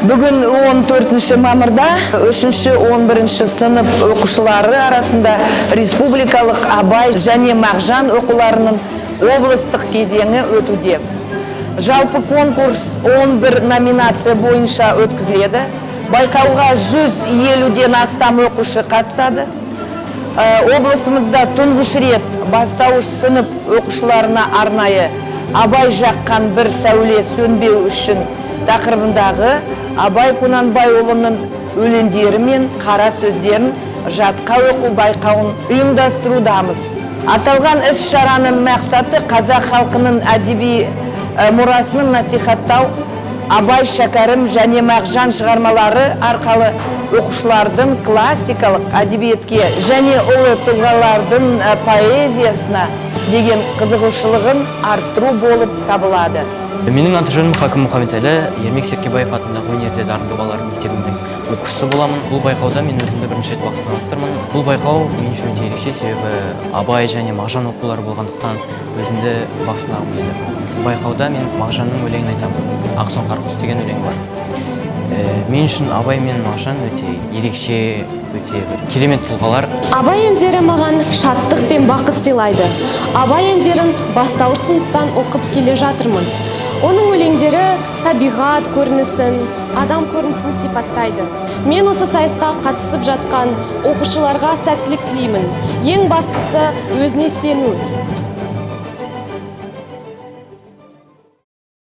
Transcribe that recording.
Бүгін 14 мамырда 3-11 сынып оқушылары арасында республикалық Абай және Мағжан оқуларының облыстық кезеңі өтуде. Жалпы конкурс 11 номинация бойынша өткізіледі. Байқауға 150-ден астам оқушы қатысады. Облысымызда тұңғыш рет бастауыш сынып оқушыларына арнайы Абай жаққан бір сәуле сөнбеу үшін тақырыбындағы Абай Құнанбайұлының өлеңдері мен қара сөздерін жатқа оқу байқауын ұйымдастырудамыз. Аталған іс-шараның мақсаты қазақ халқының әдеби мұрасының насихаттау, Абай, Шәкәрім және Мағжан шығармалары арқылы оқушылардың классикалық әдебиетке және ұлы тұлғалардың поэзиясына деген қызығушылығын арттыру болып табылады. Менің аты-жөнім Хакім Мұхамедәлі, Ермек Серкебаев атындағы өнерде дарынды балалар мектебінің оқушысы боламын. Бұл байқауда мен өзімді бірінші рет бақ сынап тұрмын. Бұл байқау мен үшін өте ерекше, себебі Абай және Мағжан оқулары болғандықтан өзімді бақ сынағым келді. Байқауда мен Мағжанның өлеңін айтамын. Ақсұң Қарғұс деген өлең бар. Мен үшін Абай мен Мағжан өте ерекше, өте керемет тұлғалар. Абай әндері маған шаттық пен бақыт сыйлайды. Абай әндерін бастауыш сыныптан оқып келе жатырмын. Оның өлеңдері табиғат көрінісін, адам көрінісін сипаттайды. Мен осы сайысқа қатысып жатқан оқушыларға сәттілік тілеймін. Ең бастысы өзіне сену,